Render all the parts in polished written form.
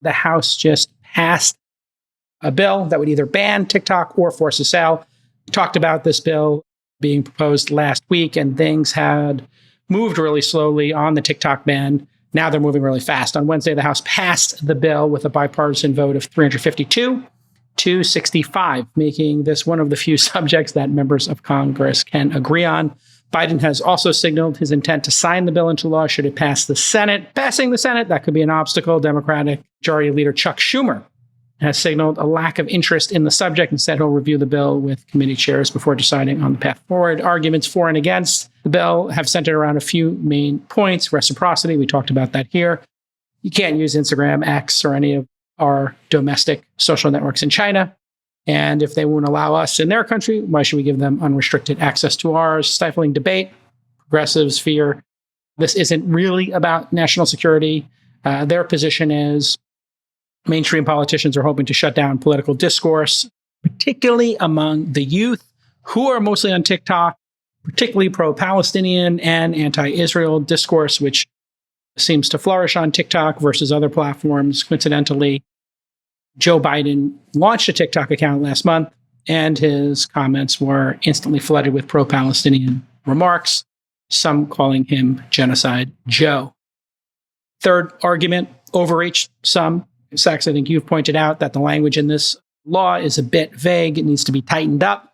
the House just passed a bill that would either ban TikTok or force a sale. We talked about this bill being proposed last week, and things had moved really slowly on the TikTok ban. Now they're moving really fast. On Wednesday, the House passed the bill with a bipartisan vote of 352 to 65, making this one of the few subjects that members of Congress can agree on. Biden has also signaled his intent to sign the bill into law should it pass the Senate. Passing the Senate, that could be an obstacle. Democratic Majority Leader Chuck Schumer has signaled a lack of interest in the subject. Instead, he'll review the bill with committee chairs before deciding on the path forward. Arguments for and against the bill have centered around a few main points. Reciprocity, we talked about that here. You can't use Instagram, X, or any of our domestic social networks in China. And if they won't allow us in their country, why should we give them unrestricted access to ours? Stifling debate. Progressives fear this isn't really about national security. Their position is mainstream politicians are hoping to shut down political discourse, particularly among the youth who are mostly on TikTok, particularly pro-Palestinian and anti-Israel discourse, which seems to flourish on TikTok versus other platforms. Coincidentally, Joe Biden launched a TikTok account last month, and his comments were instantly flooded with pro-Palestinian remarks, some calling him Genocide Joe. Third argument, overreach. Some, Sachs, I think you've pointed out that the language in this law is a bit vague. It needs to be tightened up.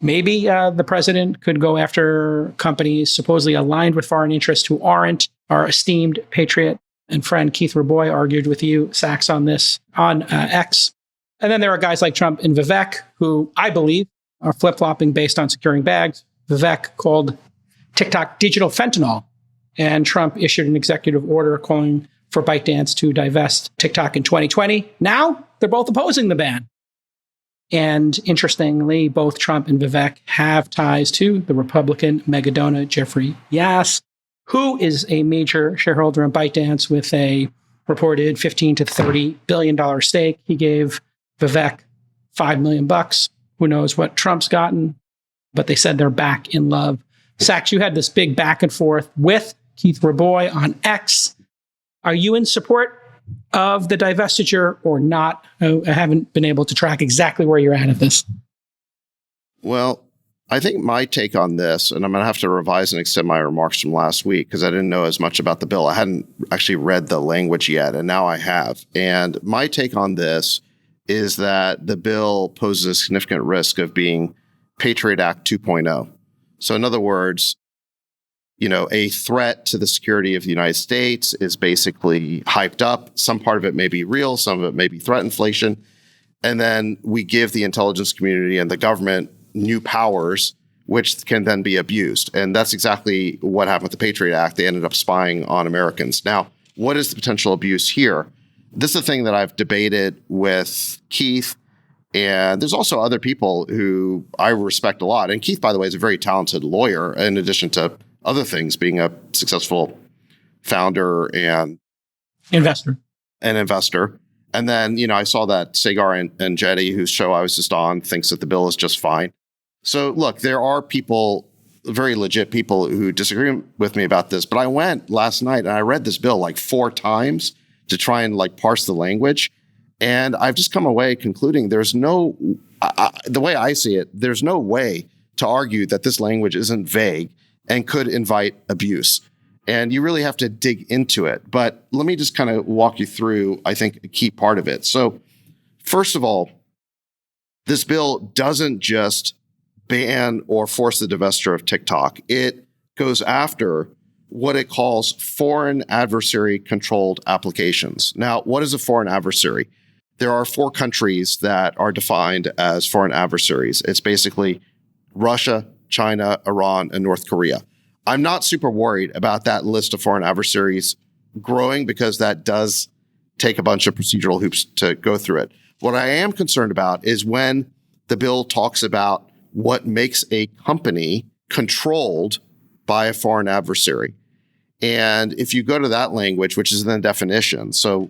Maybe the president could go after companies supposedly aligned with foreign interests who aren't. Our esteemed patriot and friend Keith Raboy argued with you, Sachs, on this on X. And then there are guys like Trump and Vivek, who I believe are flip-flopping based on securing bags. Vivek called TikTok digital fentanyl, and Trump issued an executive order calling for ByteDance to divest TikTok in 2020. Now, they're both opposing the ban. And interestingly, both Trump and Vivek have ties to the Republican megadona Jeffrey Yass, who is a major shareholder in ByteDance with a reported $15 to $30 billion stake. He gave Vivek $5 million. Who knows what Trump's gotten, but they said they're back in love. Sachs, you had this big back and forth with Keith Raboy on X. Are you in support of the divestiture or not? I haven't been able to track exactly where you're at this. Well, I think my take on this, and I'm going to have to revise and extend my remarks from last week because I didn't know as much about the bill. I hadn't actually read the language yet, and now I have. And my take on this is that the bill poses a significant risk of being Patriot Act 2.0. So in other words, a threat to the security of the United States is basically hyped up. Some part of it may be real, some of it may be threat inflation. And then we give the intelligence community and the government new powers, which can then be abused. And that's exactly what happened with the Patriot Act. They ended up spying on Americans. Now, what is the potential abuse here? This is a thing that I've debated with Keith. And there's also other people who I respect a lot. And Keith, by the way, is a very talented lawyer, in addition to other things, being a successful founder and investor. And then, I saw that Sagar and Jetty, whose show I was just on, thinks that the bill is just fine. So look, there are people, very legit people who disagree with me about this. But I went last night and I read this bill like 4 times to try and parse the language. And I've just come away concluding there's no, the way I see it, there's no way to argue that this language isn't vague and could invite abuse. And you really have to dig into it. But let me just kind of walk you through, I think, a key part of it. So first of all, this bill doesn't just ban or force the divestiture of TikTok. It goes after what it calls foreign adversary controlled applications. Now, what is a foreign adversary? There are 4 countries that are defined as foreign adversaries. It's basically Russia, China, Iran, and North Korea. I'm not super worried about that list of foreign adversaries growing because that does take a bunch of procedural hoops to go through it. What I am concerned about is when the bill talks about what makes a company controlled by a foreign adversary. And if you go to that language, which is in the definition, so,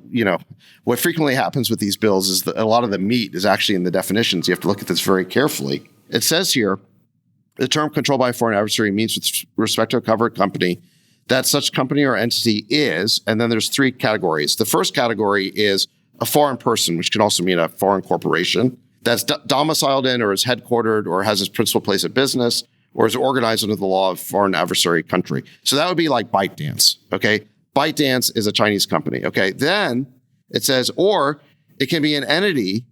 what frequently happens with these bills is that a lot of the meat is actually in the definitions. You have to look at this very carefully. It says here, the term controlled by a foreign adversary means with respect to a covered company that such company or entity is, and then there's three categories. The first category is a foreign person, which can also mean a foreign corporation that's domiciled in or is headquartered or has its principal place of business or is organized under the law of foreign adversary country. So that would be like ByteDance, okay? ByteDance is a Chinese company, okay? Then it says, or it can be an entity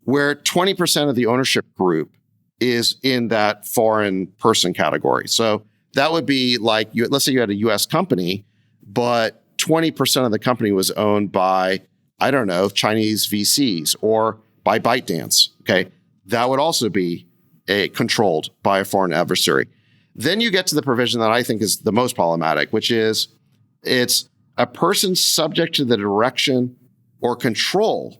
where 20% of the ownership group is in that foreign person category. So that would be like, let's say you had a US company, but 20% of the company was owned by, I don't know, Chinese VCs or by ByteDance, okay? That would also be controlled by a foreign adversary. Then you get to the provision that I think is the most problematic, which is it's a person subject to the direction or control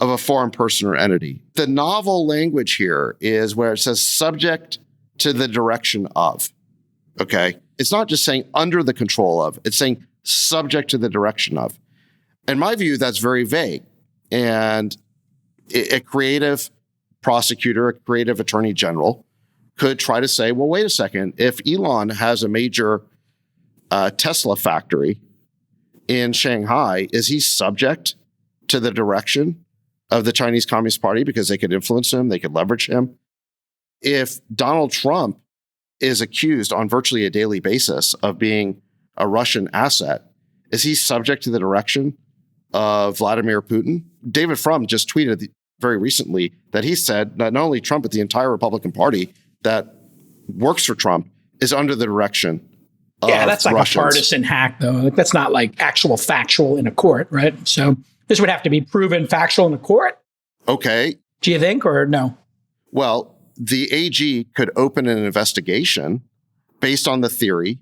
of a foreign person or entity. The novel language here is where it says subject to the direction of, okay? It's not just saying under the control of, it's saying subject to the direction of. In my view, that's very vague. And a creative prosecutor, a creative attorney general could try to say, well, wait a second, if Elon has a major Tesla factory in Shanghai, is he subject to the direction of the Chinese Communist Party because they could influence him, they could leverage him? If Donald Trump is accused on virtually a daily basis of being a Russian asset, is he subject to the direction of Vladimir Putin? David Frum just tweeted very recently that he said that not only Trump, but the entire Republican Party that works for Trump is under the direction of that's like Russians. A partisan hack, though. Like, that's not like actual factual in a court, right? So this would have to be proven factual in a court. Okay. Do you think, or no? Well, the AG could open an investigation based on the theory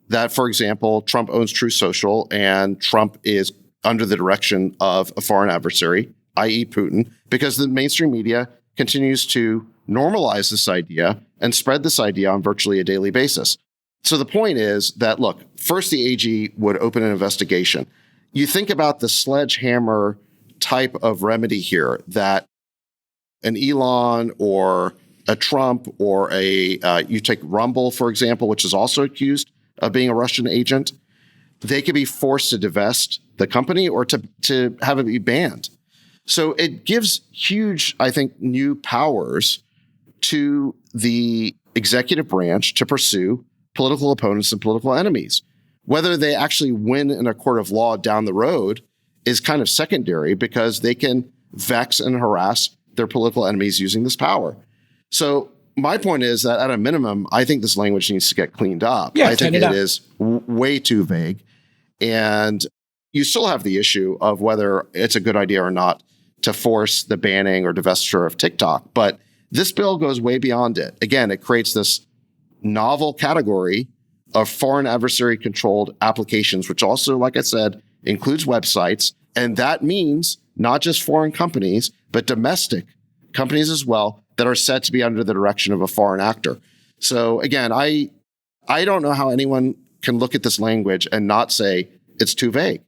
that, for example, Trump owns Truth Social and Trump is under the direction of a foreign adversary, i.e. Putin, because the mainstream media continues to normalize this idea and spread this idea on virtually a daily basis. So the point is that, look, first the AG would open an investigation. You think about the sledgehammer type of remedy here that an Elon or a Trump or you take Rumble, for example, which is also accused of being a Russian agent, they could be forced to divest the company or to have it be banned. So it gives huge, I think, new powers to the executive branch to pursue political opponents and political enemies. Whether they actually win in a court of law down the road is kind of secondary because they can vex and harass their political enemies using this power. So my point is that at a minimum, I think this language needs to get cleaned up. I think it is way too vague. And you still have the issue of whether it's a good idea or not to force the banning or divestiture of TikTok. But this bill goes way beyond it. Again, it creates this novel category of foreign adversary controlled applications, which also, like I said, includes websites. And that means not just foreign companies, but domestic companies as well that are said to be under the direction of a foreign actor. So again, I don't know how anyone can look at this language and not say it's too vague.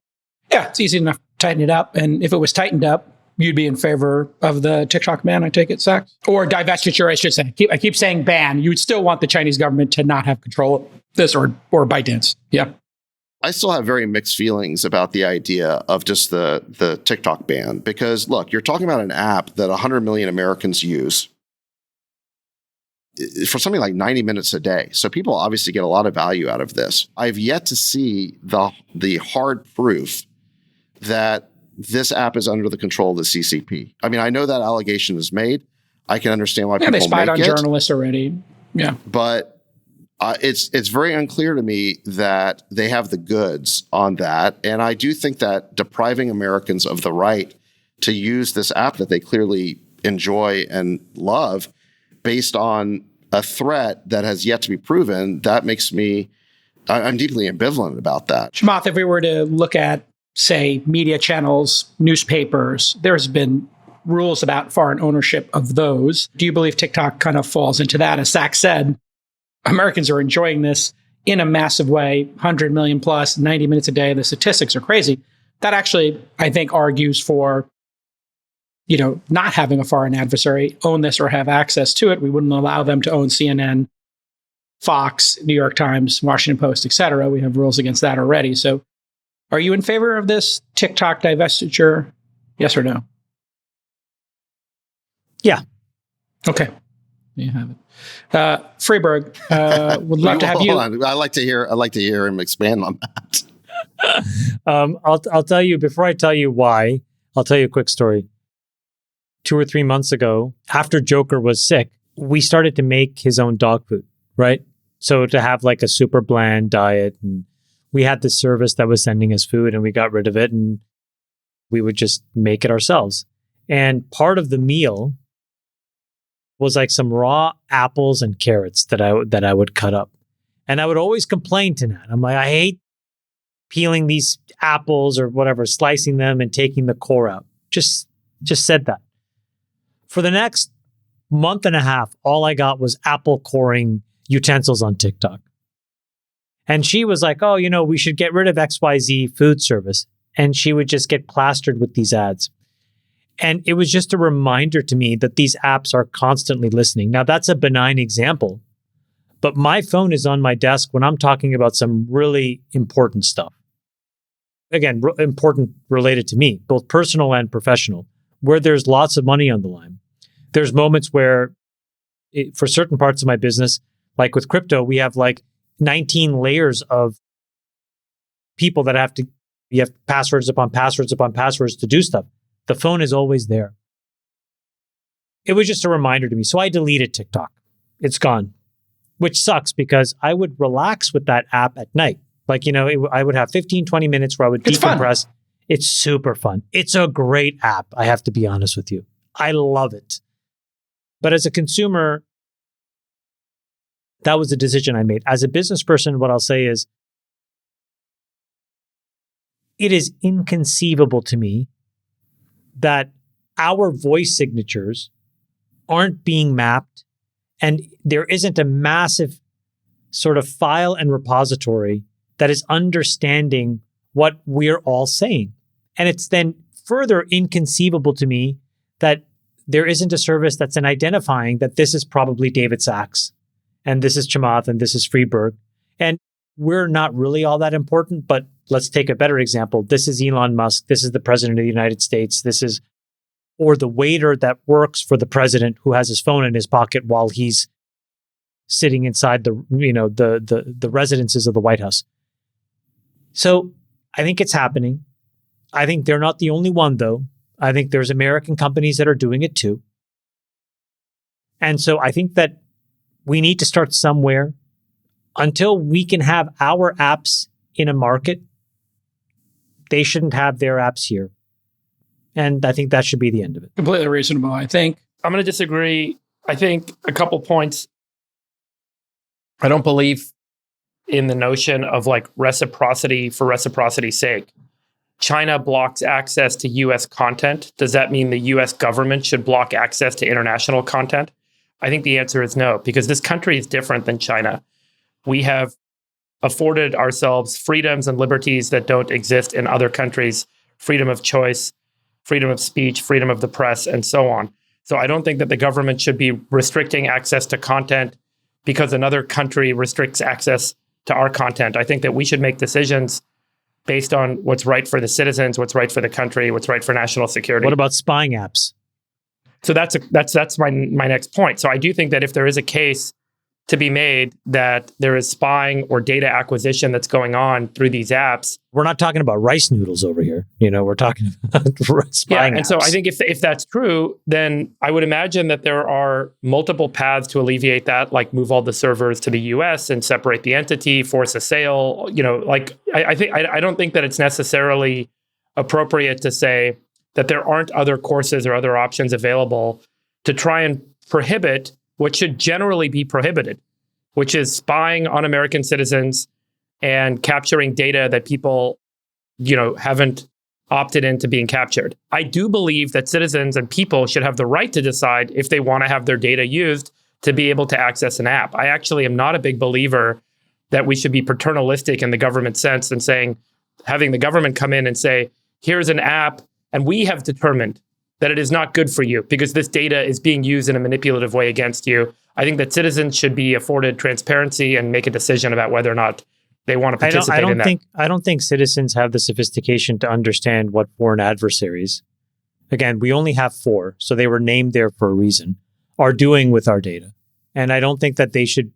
Yeah, it's easy enough to tighten it up. And if it was tightened up, you'd be in favor of the TikTok ban, I take it, Sachs? Or divestiture, I should say. I keep saying ban. You would still want the Chinese government to not have control of this or ByteDance. Yeah. I still have very mixed feelings about the idea of just the TikTok ban because, look, you're talking about an app that 100 million Americans use for something like 90 minutes a day. So people obviously get a lot of value out of this. I've yet to see the hard proof that this app is under the control of the CCP. I mean, I know that allegation is made. I can understand why people make it. They spied on journalists already. Yeah. But it's very unclear to me that they have the goods on that. And I do think that depriving Americans of the right to use this app that they clearly enjoy and love based on a threat that has yet to be proven, that makes me, I'm deeply ambivalent about that. Chamath, if we were to look at, say, media channels, newspapers, there's been rules about foreign ownership of those. Do you believe TikTok kind of falls into that? As Zach said, Americans are enjoying this in a massive way, 100 million plus, 90 minutes a day. The statistics are crazy. That actually, I think, argues for, not having a foreign adversary own this or have access to it. We wouldn't allow them to own CNN, Fox, New York Times, Washington Post, et cetera. We have rules against that already. So are you in favor of this TikTok divestiture? Yes or no? Yeah. Okay. You have it. Freeberg, would love to have you. Hold on. I like to hear him expand on that. I'll tell you, before I tell you why, I'll tell you a quick story. 2 or 3 months ago, after Joker was sick, we started to make his own dog food, right? So to have like a super bland diet, and we had this service that was sending us food, and we got rid of it, and we would just make it ourselves. And part of the meal was like some raw apples and carrots that I would cut up. And I would always complain to Nat. I'm like, I hate peeling these apples or whatever, slicing them and taking the core out. Just said that. For the next month and a half, all I got was apple coring utensils on TikTok. And she was like, oh, we should get rid of XYZ food service. And she would just get plastered with these ads. And it was just a reminder to me that these apps are constantly listening. Now, that's a benign example, but my phone is on my desk when I'm talking about some really important stuff. Again, important related to me, both personal and professional, where there's lots of money on the line. There's moments where, for certain parts of my business, like with crypto, we have like 19 layers of people that you have passwords upon passwords upon passwords to do stuff. The phone is always there. It was just a reminder to me. So I deleted TikTok. It's gone, which sucks because I would relax with that app at night. Like, I would have 15, 20 minutes where I would decompress. It's super fun. It's a great app. I have to be honest with you. I love it. But as a consumer, that was a decision I made. As a business person, what I'll say is, it is inconceivable to me that our voice signatures aren't being mapped, and there isn't a massive sort of file and repository that is understanding what we're all saying. And it's then further inconceivable to me that there isn't a service that's in identifying that this is probably David Sachs, and this is Chamath, and this is Freeberg. And we're not really all that important, but let's take a better example. This is Elon Musk. This is the president of the United States. Or the waiter that works for the president who has his phone in his pocket while he's sitting inside the residences of the White House. So I think it's happening. I think they're not the only one, though. I think there's American companies that are doing it too. And so I think that we need to start somewhere. Until we can have our apps in a market, they shouldn't have their apps here. And I think that should be the end of it. Completely reasonable, I think. I'm going to disagree. I think a couple points. I don't believe in the notion of like reciprocity for reciprocity's sake. China blocks access to US content. Does that mean the US government should block access to international content? I think the answer is no, because this country is different than China. We have afforded ourselves freedoms and liberties that don't exist in other countries, freedom of choice, freedom of speech, freedom of the press, and so on. So I don't think that the government should be restricting access to content because another country restricts access to our content. I think that we should make decisions based on what's right for the citizens, what's right for the country, what's right for national security. What about spying apps? So that's my next point. So I do think that if there is a case to be made that there is spying or data acquisition that's going on through these apps. We're not talking about rice noodles over here. We're talking about spying apps. And so I think if that's true, then I would imagine that there are multiple paths to alleviate that, like move all the servers to the US and separate the entity, force a sale. I don't think that it's necessarily appropriate to say that there aren't other courses or other options available to try and prohibit what should generally be prohibited, which is spying on American citizens and capturing data that people, haven't opted into being captured. I do believe that citizens and people should have the right to decide if they want to have their data used to be able to access an app. I actually am not a big believer that we should be paternalistic in the government sense and having the government come in and say, here's an app, and we have determined that it is not good for you because this data is being used in a manipulative way against you. I think that citizens should be afforded transparency and make a decision about whether or not they want to participate in that. I don't think citizens have the sophistication to understand what foreign adversaries, again, we only have 4, so they were named there for a reason, are doing with our data. And I don't think that they should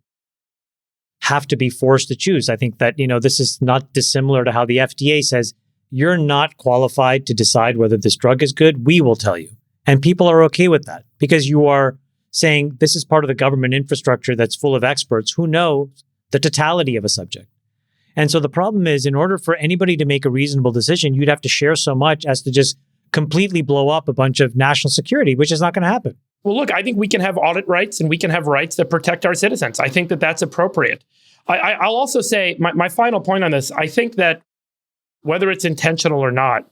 have to be forced to choose. I think that, this is not dissimilar to how the FDA says, you're not qualified to decide whether this drug is good. We will tell you. And people are okay with that because you are saying this is part of the government infrastructure that's full of experts who know the totality of a subject. And so the problem is, in order for anybody to make a reasonable decision, you'd have to share so much as to just completely blow up a bunch of national security, which is not going to happen. Well, look, I think we can have audit rights and we can have rights that protect our citizens. I think that that's appropriate. I'll also say my final point on this, I think that whether it's intentional or not,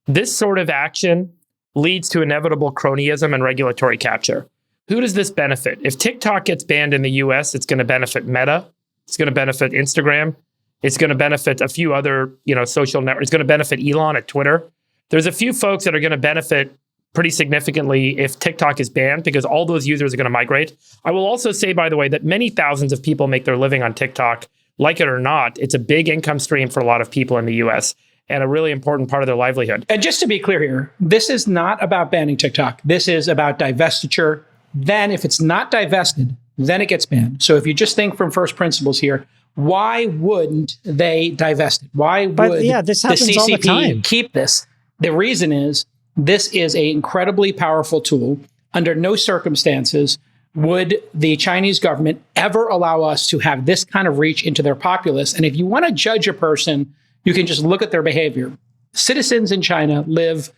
this sort of action leads to inevitable cronyism and regulatory capture. Who does this benefit? If TikTok gets banned in the US, it's going to benefit Meta. It's going to benefit Instagram. It's going to benefit a few other, social networks. It's going to benefit Elon at Twitter. There's a few folks that are going to benefit pretty significantly if TikTok is banned because all those users are going to migrate. I will also say, by the way, that many thousands of people make their living on TikTok. Like it or not, it's a big income stream for a lot of people in the US and a really important part of their livelihood. And just to be clear here, this is not about banning TikTok. This is about divestiture. Then if it's not divested, then it gets banned. So if you just think from first principles here, why wouldn't they divest it? Why would this happens the all the CCP time. keep this? The reason is this is an incredibly powerful tool. Under no circumstances would the Chinese government ever allow us to have this kind of reach into their populace. And if you want to judge a person, you can just look at their behavior. Citizens in China live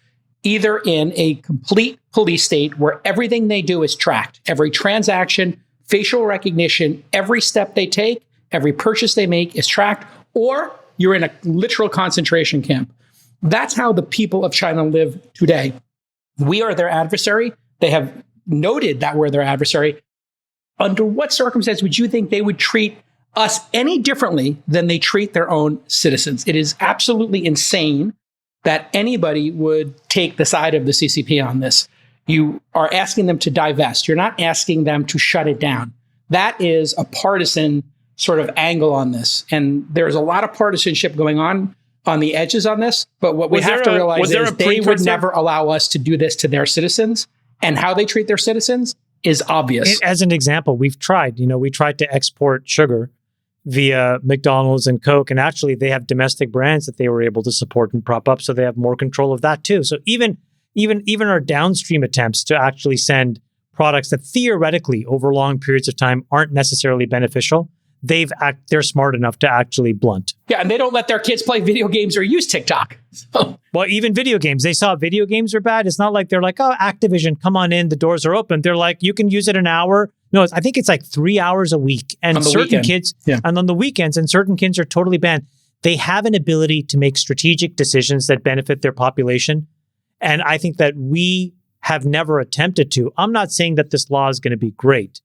either in a complete police state where everything they do is tracked, every transaction, facial recognition, every step they take, every purchase they make is tracked, or you're in a literal concentration camp. That's how the people of China live today. We are their adversary. They have noted that we're their adversary. Under what circumstance would you think they would treat us any differently than they treat their own citizens? It is absolutely insane that anybody would take the side of the CCP on this. You are asking them to divest. You're not asking them to shut it down. That is a partisan sort of angle on this. And there's a lot of partisanship going on the edges on this. But what we have to realize is they would never allow us to do this to their citizens. And how they treat their citizens is obvious. As an example, we tried to export sugar via McDonald's and Coke. And actually, they have domestic brands that they were able to support and prop up. So they have more control of that too. So even our downstream attempts to actually send products that theoretically over long periods of time aren't necessarily beneficial, they're smart enough to actually blunt. Yeah, and they don't let their kids play video games or use TikTok. So. Well, even video games, they saw video games are bad. It's not like they're like, oh, Activision, come on in, the doors are open. They're like, you can use it an hour. No, I think it's like 3 hours a week. And certain kids, and on the weekends, and certain kids are totally banned. They have an ability to make strategic decisions that benefit their population. And I think that we have never attempted to. I'm not saying that this law is going to be great.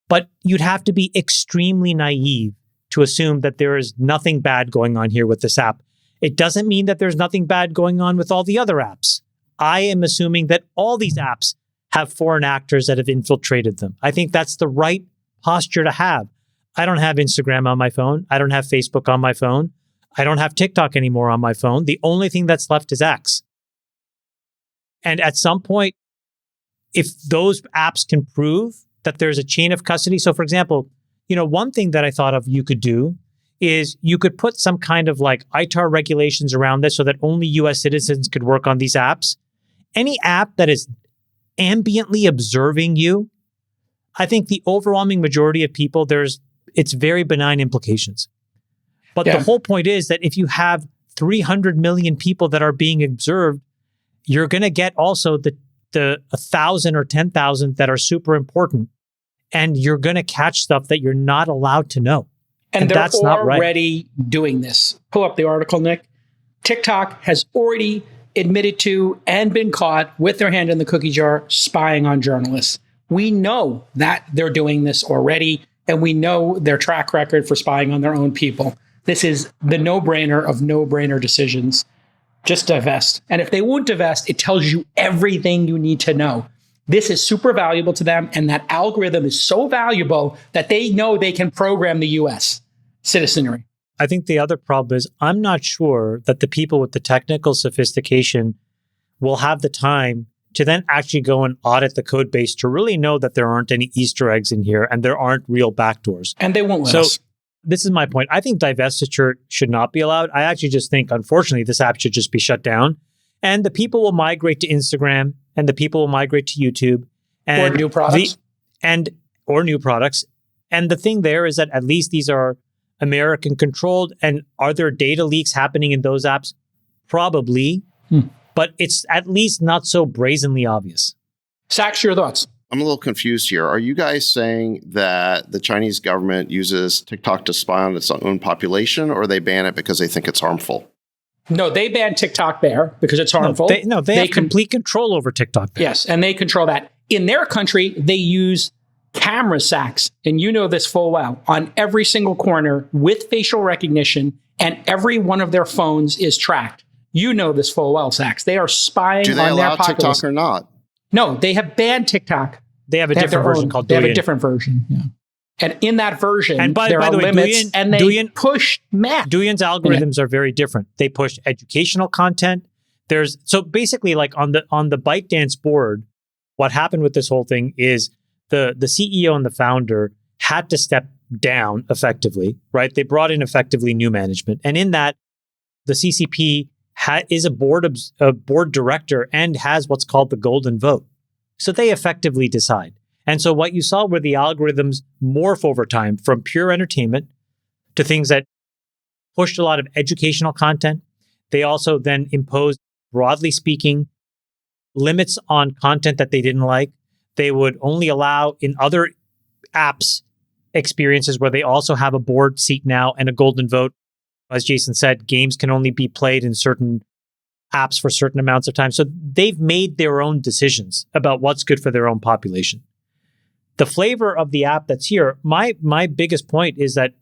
But you'd have to be extremely naive to assume that there is nothing bad going on here with this app. It doesn't mean that there's nothing bad going on with all the other apps. I am assuming that all these apps have foreign actors that have infiltrated them. I think that's the right posture to have. I don't have Instagram on my phone. I don't have Facebook on my phone. I don't have TikTok anymore on my phone. The only thing that's left is X. And at some point, if those apps can prove that there's a chain of custody. So for example, one thing that I thought of you could do is you could put some kind of like ITAR regulations around this so that only US citizens could work on these apps. Any app that is ambiently observing you, I think the overwhelming majority of people, it's very benign implications. But the whole point is that if you have 300 million people that are being observed, you're going to get also the 1,000 or 10,000 that are super important, and you're going to catch stuff that you're not allowed to know. And they're that's not right. Already doing this. Pull up the article, Nick. TikTok has already admitted to and been caught with their hand in the cookie jar spying on journalists. We know that they're doing this already, and we know their track record for spying on their own people. This is the no-brainer of no-brainer decisions. Just divest. And if they won't divest, it tells you everything you need to know. This is super valuable to them. And that algorithm is so valuable that they know they can program the US citizenry. I think the other problem is I'm not sure that the people with the technical sophistication will have the time to then actually go and audit the code base to really know that there aren't any Easter eggs in here and there aren't real backdoors. And they won't let us. This is my point. I think divestiture should not be allowed. I actually just think, unfortunately, this app should just be shut down. And the people will migrate to Instagram and the people will migrate to YouTube. And or new products. Or new products. And the thing there is that at least these are American controlled. And are there data leaks happening in those apps? Probably. But it's at least not so brazenly obvious. Sachs, your thoughts? I'm a little confused here. Are you guys saying that the Chinese government uses TikTok to spy on its own population, or they ban it because they think it's harmful? No, they ban TikTok there because it's harmful. They have complete control over TikTok there. Yes, and they control that. In their country, they use camera Sachs, and you know this full well, on every single corner with facial recognition, and every one of their phones is tracked. You know this full well, Sachs. They are spying on their populace. Do they allow TikTok or not? No, they have banned TikTok. They have a different version called Douyin. They have a different version, yeah. And in that version, and by there are the way, limits, and they push math. Douyin's algorithms are very different. They push educational content. So basically, like on the ByteDance board, what happened with this whole thing is the CEO and the founder had to step down effectively, right? They brought in effectively new management, and in that, the CCP is a board director and has what's called the golden vote. So they effectively decide. And so what you saw were the algorithms morph over time from pure entertainment to things that pushed a lot of educational content. They also then imposed, broadly speaking, limits on content that they didn't like. They would only allow in other apps experiences where they also have a board seat now and a golden vote. As Jason said, games can only be played in certain apps for certain amounts of time. So they've made their own decisions about what's good for their own population. The flavor of the app that's here, my biggest point is that,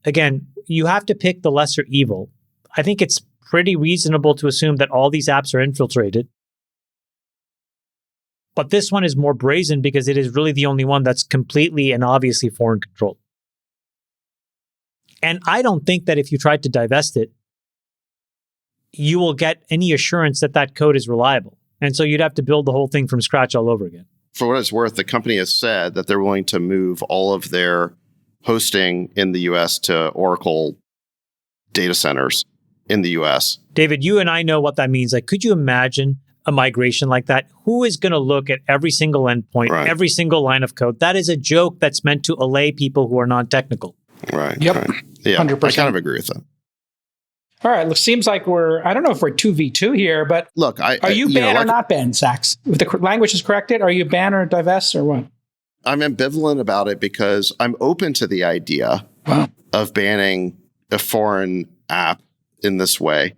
again, you have to pick the lesser evil. I think it's pretty reasonable to assume that all these apps are infiltrated. But this one is more brazen because it is really the only one that's completely and obviously foreign controlled. And I don't think that if you tried to divest it, you will get any assurance that that code is reliable. And so you'd have to build the whole thing from scratch all over again. For what it's worth, the company has said that they're willing to move all of their hosting in the US to Oracle data centers in the US. David, you and I know what that means. Like, could you imagine a migration like that? Who is going to look at every single endpoint, every single line of code? That is a joke that's meant to allay people who are non-technical. Right. Yep. Right. Yeah, 100%. I kind of agree with that. All right. It seems like I don't know if we're 2v2 here, but look, are you banned or not banned, Sachs? If the language is corrected, are you banned or divest or what? I'm ambivalent about it because I'm open to the idea of banning a foreign app in this way.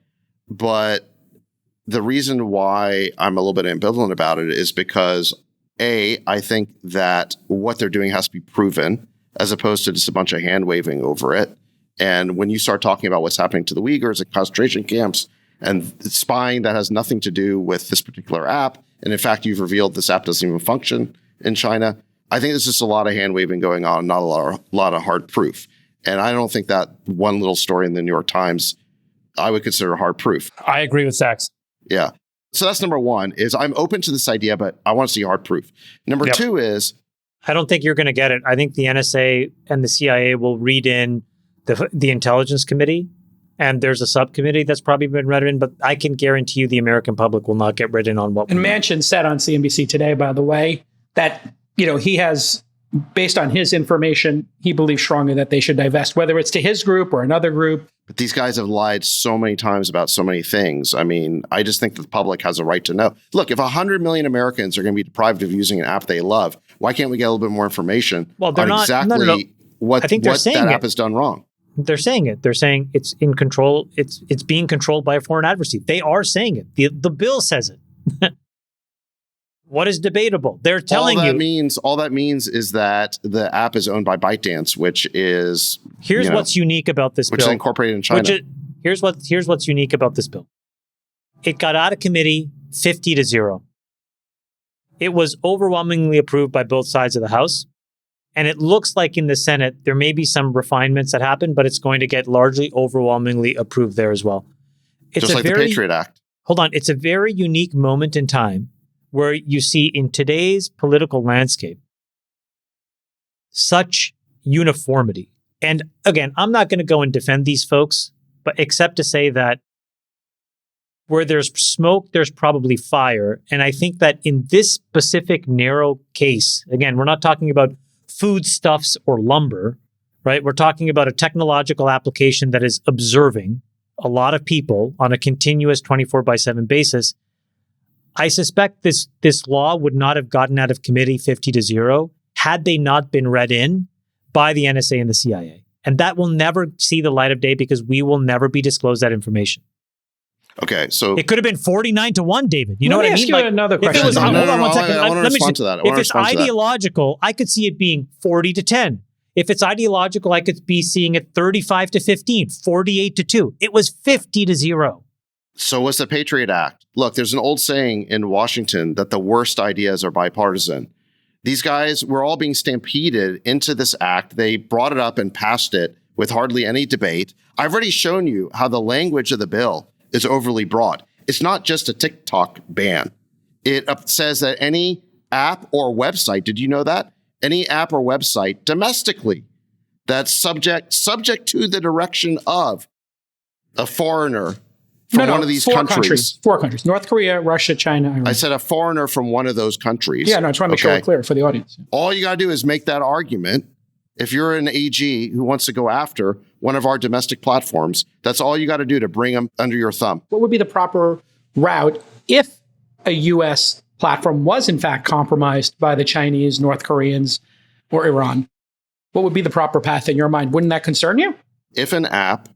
But the reason why I'm a little bit ambivalent about it is because, I think that what they're doing has to be proven as opposed to just a bunch of hand waving over it. And when you start talking about what's happening to the Uyghurs at concentration camps and spying that has nothing to do with this particular app, and in fact, you've revealed this app doesn't even function in China, I think there's just a lot of hand waving going on, not a lot of hard proof. And I don't think that one little story in the New York Times I would consider hard proof. I agree with Sachs. Yeah. So that's number one, is I'm open to this idea, but I want to see hard proof. Number two is, I don't think you're going to get it. I think the NSA and the CIA will read in the Intelligence Committee, and there's a subcommittee that's probably been read in, but I can guarantee you the American public will not get read in on what. And Manchin said on CNBC today, by the way, that he has, based on his information, he believes strongly that they should divest, whether it's to his group or another group. But these guys have lied so many times about so many things. I mean, I just think that the public has a right to know. Look, if 100 million Americans are going to be deprived of using an app they love, why can't we get a little bit more information on exactly what that app has done wrong? They're saying it. They're saying it's in control. It's being controlled by a foreign adversary. They are saying it. The bill says it. What is debatable? They're telling you. All that means is that the app is owned by ByteDance, which is what's unique about this bill, which is incorporated in China. Here's what's unique about this bill. It got out of committee 50-0. It was overwhelmingly approved by both sides of the House. And it looks like in the Senate, there may be some refinements that happen, but it's going to get largely overwhelmingly approved there as well. It's Just like the Patriot Act. Hold on. It's a very unique moment in time where you see in today's political landscape such uniformity. And again, I'm not going to go and defend these folks, but except to say that where there's smoke, there's probably fire. And I think that in this specific narrow case, again, we're not talking about foodstuffs or lumber, right? We're talking about a technological application that is observing a lot of people on a continuous 24/7 basis. I suspect this law would not have gotten out of committee 50-0 had they not been read in by the NSA and the CIA. And that will never see the light of day because we will never be disclosed that information. Okay, so it could have been 49-1, David. You know what I mean? Let me ask you another question. Hold on one second. I want to respond to that. If it's ideological, I could see it being 40-10. If it's ideological, I could be seeing it 35-15, 48-2. It was 50-0. So was the Patriot Act. Look, there's an old saying in Washington that the worst ideas are bipartisan. These guys were all being stampeded into this act. They brought it up and passed it with hardly any debate. I've already shown you how the language of the bill is overly broad. It's not just a TikTok ban. It says that any app or website, did you know that? Any app or website domestically that's subject to the direction of a foreigner from one of these countries. Four countries. North Korea, Russia, China, Iran. I said a foreigner from one of those countries. Yeah, no, I just want to make sure we're clear for the audience. All you got to do is make that argument. If you're an AG who wants to go after one of our domestic platforms, that's all you got to do to bring them under your thumb. What would be the proper route if a U.S. platform was in fact compromised by the Chinese, North Koreans, or Iran? What would be the proper path in your mind? Wouldn't that concern you? If an app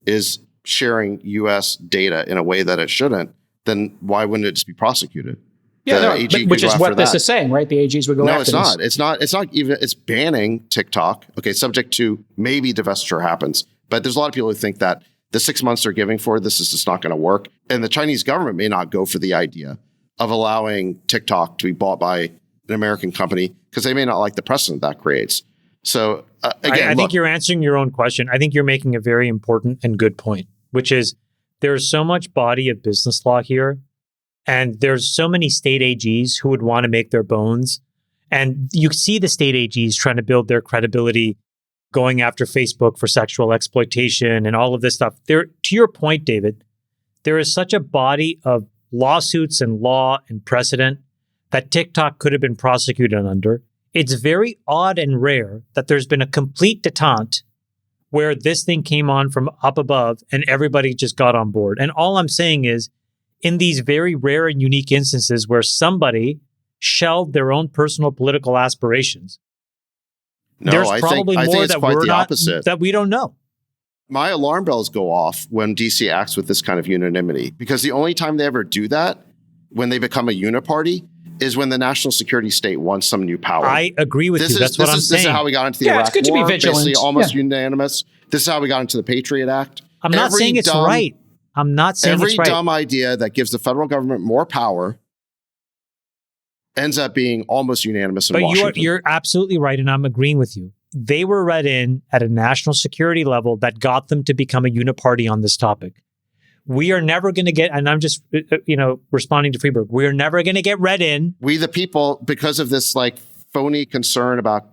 is sharing U.S. data in a way that it shouldn't, then why wouldn't it just be prosecuted? Yeah, no, which is what this is saying, right? The AGs would go after this. No, it's not. It's not even. It's banning TikTok. Okay, subject to maybe divestiture happens, but there's a lot of people who think that the 6 months they're giving for this is just not going to work, and the Chinese government may not go for the idea of allowing TikTok to be bought by an American company because they may not like the precedent that creates. So again, I think you're answering your own question. I think you're making a very important and good point, which is there's so much body of business law here. And there's so many state AGs who would want to make their bones. And you see the state AGs trying to build their credibility, going after Facebook for sexual exploitation and all of this stuff. There, to your point, David, there is such a body of lawsuits and law and precedent that TikTok could have been prosecuted under. It's very odd and rare that there's been a complete detente where this thing came on from up above and everybody just got on board. And all I'm saying is, in these very rare and unique instances where somebody shelved their own personal political aspirations, there's probably more that we're not, that we don't know. My alarm bells go off when DC acts with this kind of unanimity, because the only time they ever do that, when they become a uniparty, is when the national security state wants some new power. I agree with you. That's what I'm saying. This is how we got into the Iraq it's good War, to be vigilant. basically almost unanimous. This is how we got into the Patriot Act. I'm not saying it's right. I'm not saying it's right. Every dumb idea that gives the federal government more power ends up being almost unanimous in Washington. But you're absolutely right, and I'm agreeing with you. They were read in at a national security level that got them to become a uniparty on this topic. We are never going to get, and I'm just, responding to Freeberg, we're never going to get read in. We, the people, because of this phony concern about,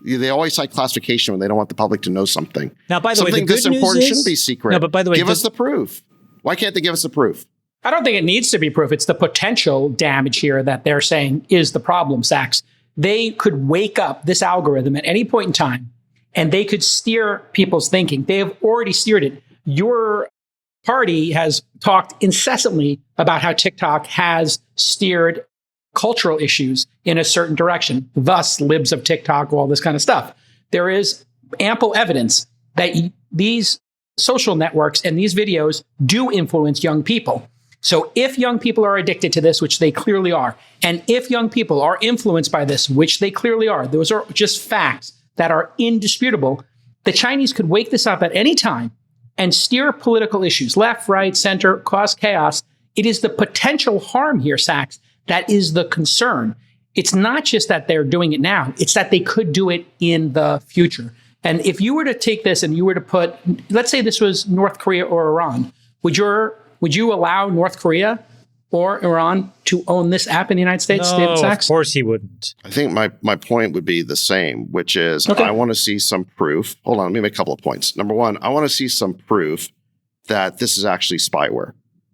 they always cite classification when they don't want the public to know something. Now, by the way, something this important shouldn't be secret. No, but by the way, give us the proof. Why can't they give us the proof? I don't think it needs to be proof. It's the potential damage here that they're saying is the problem, Sachs. They could wake up this algorithm at any point in time, and they could steer people's thinking. They have already steered it. Your party has talked incessantly about how TikTok has steered cultural issues in a certain direction, thus libs of TikTok, all this kind of stuff. There is ample evidence that these social networks and these videos do influence young people. So if young people are addicted to this, which they clearly are, and if young people are influenced by this, which they clearly are, those are just facts that are indisputable, the Chinese could wake this up at any time and steer political issues, left, right, center, cause chaos It is the potential harm here, Sachs, that is the concern. It's not just that they're doing it now, it's that they could do it in the future. And if you were to take this and you were to put, let's say this was North Korea or Iran, would you allow North Korea or Iran to own this app in the United States, David Sachs? Of course he wouldn't. I think my point would be the same, which is I want to see some proof. Hold on, let me make a couple of points. Number one, I want to see some proof that this is actually spyware.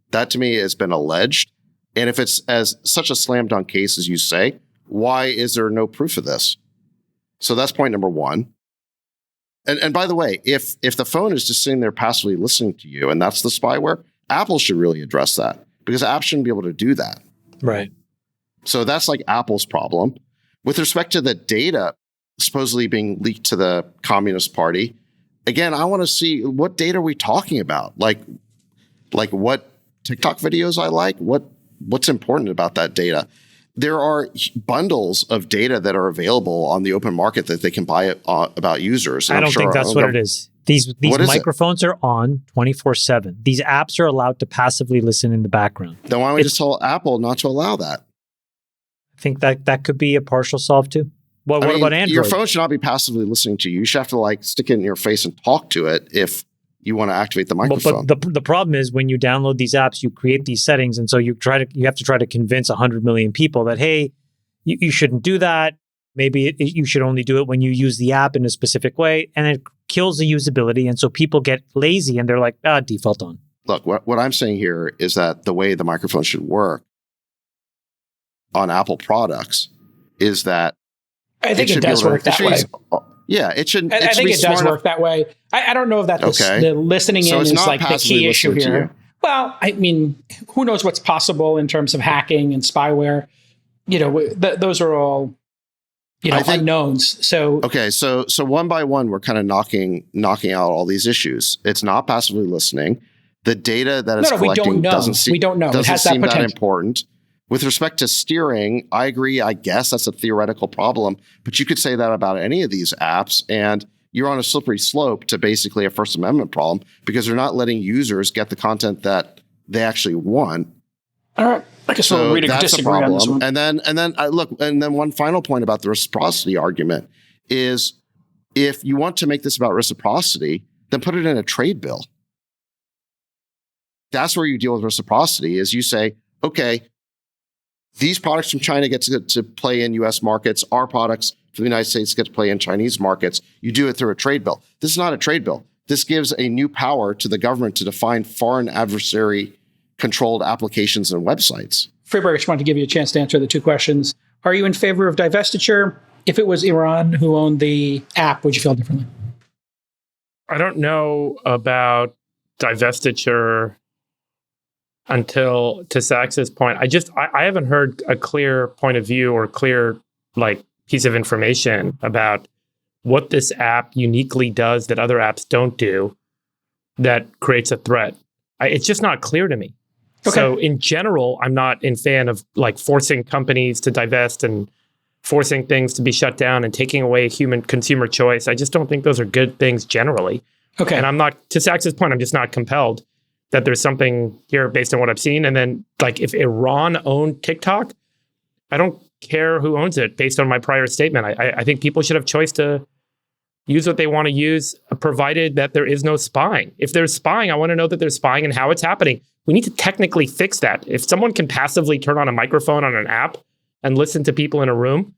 That to me has been alleged. And if it's as such a slam dunk case as you say, why is there no proof of this? So that's point number one. And by the way, if the phone is just sitting there passively listening to you and that's the spyware, Apple should really address that because apps shouldn't be able to do that. Right. So that's like Apple's problem. With respect to the data supposedly being leaked to the Communist Party, again, I want to see what data are we talking about? Like what TikTok videos I like? What's important about that data? There are bundles of data that are available on the open market that they can buy about users. I don't think that's what it is. These microphones are on 24/7. These apps are allowed to passively listen in the background. Then why don't we just tell Apple not to allow that? I think that could be a partial solve too. What about Android? Your phone should not be passively listening to you. You should have to like stick it in your face and talk to it if you want to activate the microphone. But the problem is when you download these apps, you create these settings, and so you have to try to convince 100 million people that hey, you shouldn't do that. Maybe you should only do it when you use the app in a specific way, and it kills the usability. And so people get lazy and they're like, default on. Look, what I'm saying here is that the way the microphone should work on Apple products is that I think it does work that way. Yeah, it should. I think it does work that way. I don't know that the listening in is like the key issue here. Well, I mean, who knows what's possible in terms of hacking and spyware? Those are all unknowns. So so one by one, we're kind of knocking out all these issues. It's not passively listening. The data that it's collecting doesn't seem that important. With respect to steering, I agree. I guess that's a theoretical problem, but you could say that about any of these apps, and you're on a slippery slope to basically a First Amendment problem because they're not letting users get the content that they actually want. All right, I guess we'll read a disagree on this one. And then one final point about the reciprocity argument is if you want to make this about reciprocity, then put it in a trade bill. That's where you deal with reciprocity. Is you say, okay, these products from China get to play in U.S. markets. Our products from the United States get to play in Chinese markets. You do it through a trade bill. This is not a trade bill. This gives a new power to the government to define foreign adversary-controlled applications and websites. Friedberg, I just wanted to give you a chance to answer the two questions. Are you in favor of divestiture? If it was Iran who owned the app, would you feel differently? I don't know about divestiture until, to Sachs's point, I haven't heard a clear point of view or clear piece of information about what this app uniquely does that other apps don't do that creates a threat. It's just not clear to me. Okay. So in general, I'm not in fan of forcing companies to divest and forcing things to be shut down and taking away human consumer choice. I just don't think those are good things generally. Okay. And I'm not, to Sachs's point, I'm just not compelled that there's something here based on what I've seen. And then if Iran owned TikTok, I don't care who owns it based on my prior statement. I think people should have choice to use what they want to use, provided that there is no spying. If there's spying, I want to know that there's spying and how it's happening. We need to technically fix that. If someone can passively turn on a microphone on an app and listen to people in a room,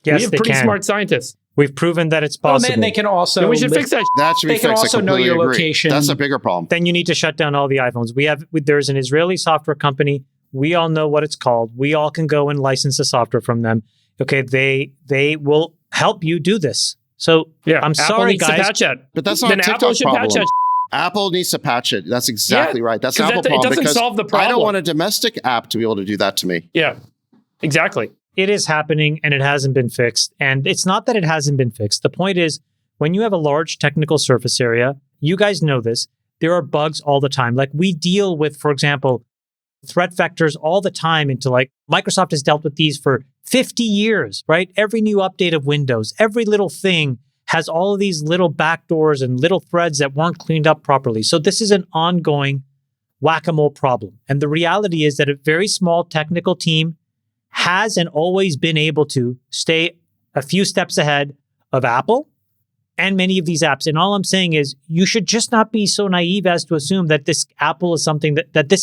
we have pretty smart scientists. We've proven that it's possible. And they can also... Then we should fix that. That should be fixed. They can also know your location. That's a bigger problem. Then you need to shut down all the iPhones. There's an Israeli software company. We all know what it's called. We all can go and license the software from them. Okay, they will help you do this. So I'm Apple sorry, needs guys. to patch it. But that's not then a TikTok Apple should problem. Patch it. Apple needs to patch it. That's exactly right. That's an Apple it problem. doesn't solve the problem. I don't want a domestic app to be able to do that to me. Yeah, exactly. It is happening and it hasn't been fixed. And it's not that it hasn't been fixed. The point is, when you have a large technical surface area, you guys know this, there are bugs all the time. We deal with, for example, threat vectors all the time into Microsoft has dealt with these for 50 years, right? Every new update of Windows, every little thing has all of these little backdoors and little threads that weren't cleaned up properly. So this is an ongoing whack-a-mole problem. And the reality is that a very small technical team has and always been able to stay a few steps ahead of Apple and many of these apps. And all I'm saying is you should just not be so naive as to assume that this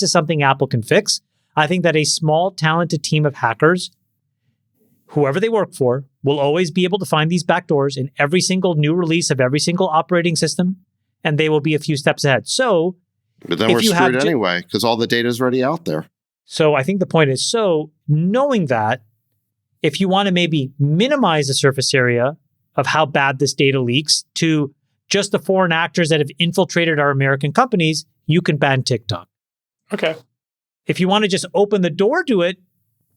is something Apple can fix. I think that a small, talented team of hackers, whoever they work for, will always be able to find these backdoors in every single new release of every single operating system, and they will be a few steps ahead. So, but then we're screwed anyway, because all the data is already out there. So I think the point is, knowing that, if you want to maybe minimize the surface area of how bad this data leaks to just the foreign actors that have infiltrated our American companies, you can ban TikTok. Okay. If you want to just open the door to it,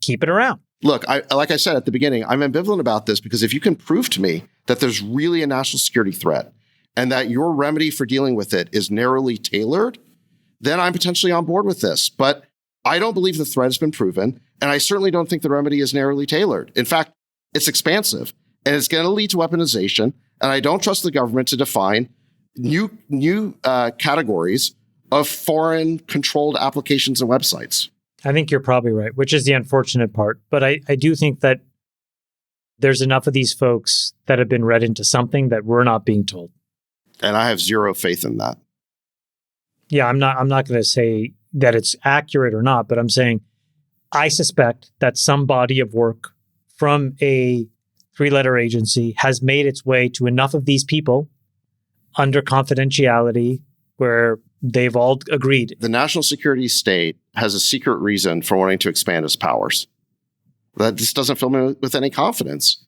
keep it around. Look, like I said at the beginning, I'm ambivalent about this because if you can prove to me that there's really a national security threat and that your remedy for dealing with it is narrowly tailored, then I'm potentially on board with this. But I don't believe the threat has been proven, and I certainly don't think the remedy is narrowly tailored. In fact, it's expansive, and it's going to lead to weaponization, and I don't trust the government to define new categories of foreign-controlled applications and websites. I think you're probably right, which is the unfortunate part. But I do think that there's enough of these folks that have been read into something that we're not being told. And I have zero faith in that. Yeah, I'm not going to say that it's accurate or not, but I'm saying I suspect that some body of work from a 3-letter agency has made its way to enough of these people under confidentiality where they've all agreed. The national security state has a secret reason for wanting to expand its powers. That just doesn't fill me with any confidence.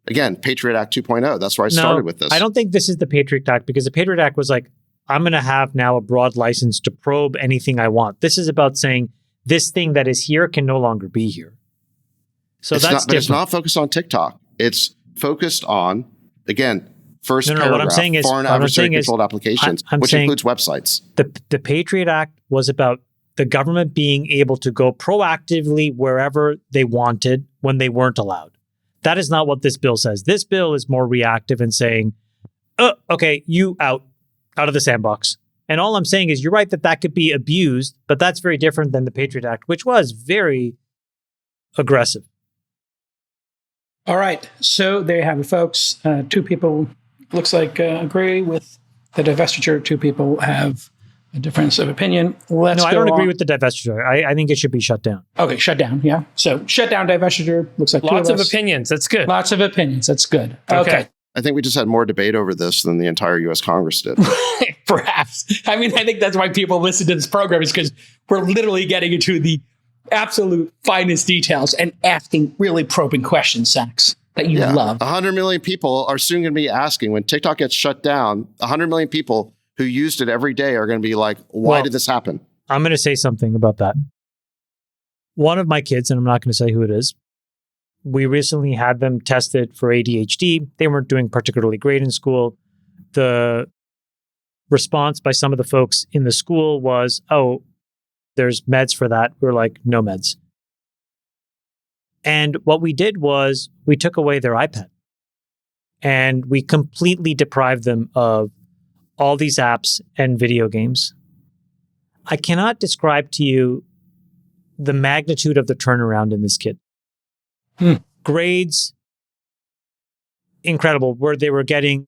Again, Patriot Act 2.0. That's where I started with this. I don't think this is the Patriot Act, because the Patriot Act was like, I'm going to have now a broad license to probe anything I want. This is about saying this thing that is here can no longer be here. So that's different. But it's not focused on TikTok. It's focused on, again, first paragraph, what I'm saying is, foreign adversary-controlled applications, which includes websites. The Patriot Act was about the government being able to go proactively wherever they wanted when they weren't allowed. That is not what this bill says. This bill is more reactive and saying, oh, okay, you out of the sandbox. And all I'm saying is you're right that could be abused, but that's very different than the Patriot Act, which was very aggressive. All right. So there you have it, folks. 2 people, looks like, agree with the divestiture. 2 people have a difference of opinion. I don't agree with the divestiture. I think it should be shut down. Okay, shut down. Yeah. So shut down divestiture. Looks like lots of opinions. That's good. Lots of opinions. That's good. Okay. I think we just had more debate over this than the entire U.S. Congress did. Perhaps. I mean, I think that's why people listen to this program, is because we're literally getting into the absolute finest details and asking really probing questions, Sachs, that you love. 100 million people are soon going to be asking, when TikTok gets shut down, 100 million people who used it every day are going to be like, why did this happen? I'm going to say something about that. One of my kids, and I'm not going to say who it is, we recently had them tested for ADHD. They weren't doing particularly great in school. The response by some of the folks in the school was, oh, there's meds for that. We're like, no meds. And what we did was we took away their iPad and we completely deprived them of all these apps and video games. I cannot describe to you the magnitude of the turnaround in this kid. Grades, incredible, where they were getting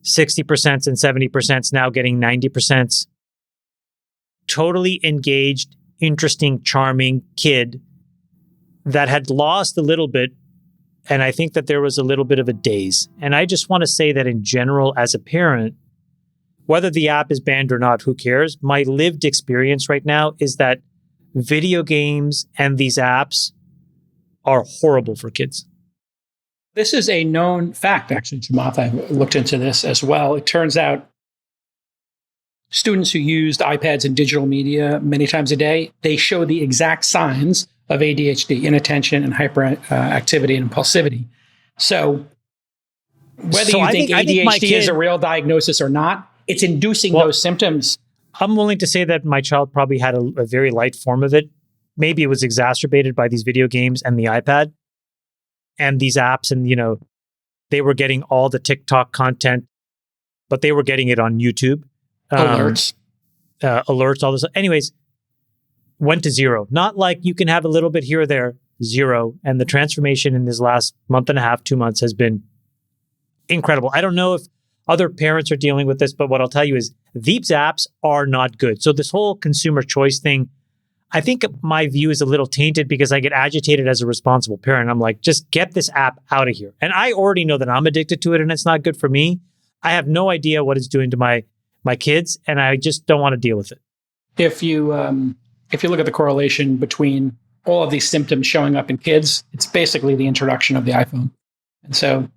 60% and 70%, now getting 90%. Totally engaged, interesting, charming kid that had lost a little bit. And I think that there was a little bit of a daze. And I just want to say that in general, as a parent, whether the app is banned or not, who cares? My lived experience right now is that video games and these apps are horrible for kids. This is a known fact, actually, Chamath. I've looked into this as well. It turns out students who used iPads and digital media many times a day, they show the exact signs of ADHD, inattention and hyperactivity and impulsivity. So whether you think ADHD is a real diagnosis or not, it's inducing those symptoms. I'm willing to say that my child probably had a very light form of it. Maybe it was exacerbated by these video games and the iPad and these apps. And, they were getting all the TikTok content, but they were getting it on YouTube. Alerts. alerts, all this. Anyways, went to zero. Not like you can have a little bit here or there, zero. And the transformation in this last month and a half, 2 months has been incredible. I don't know if other parents are dealing with this, but what I'll tell you is these apps are not good. So this whole consumer choice thing, I think my view is a little tainted because I get agitated as a responsible parent. I'm like, just get this app out of here. And I already know that I'm addicted to it and it's not good for me. I have no idea what it's doing to my kids, and I just don't want to deal with it. If you look at the correlation between all of these symptoms showing up in kids, it's basically the introduction of the iPhone. And so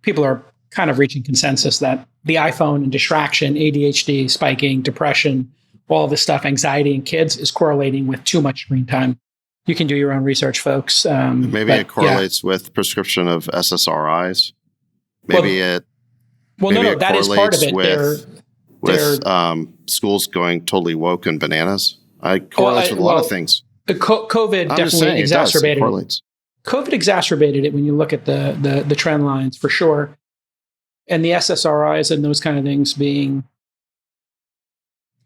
people are kind of reaching consensus that the iPhone and distraction, ADHD, spiking, depression, all this stuff, anxiety in kids is correlating with too much screen time. You can do your own research, folks. Maybe it correlates with prescription of SSRIs. Maybe it that is part of it. With schools going totally woke and bananas. It correlates with a lot of things. COVID definitely exacerbated it. COVID exacerbated it when you look at the trend lines, for sure. And the SSRIs and those kind of things being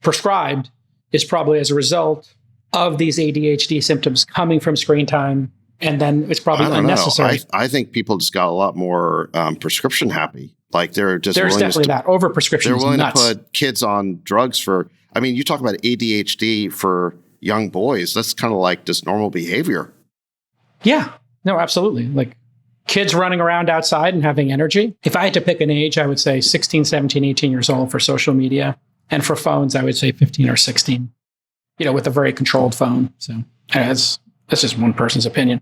prescribed is probably as a result of these ADHD symptoms coming from screen time. And then it's probably unnecessary. I think people just got a lot more prescription happy. Like there's definitely that overprescription. They're willing nuts. to put kids on drugs for, you talk about ADHD for young boys. That's kind of like just normal behavior. Yeah, no, absolutely. Like kids running around outside and having energy. If I had to pick an age, I would say 16, 17, 18 years old for social media. And for phones, I would say 15 or 16, with a very controlled phone. So that's just one person's opinion.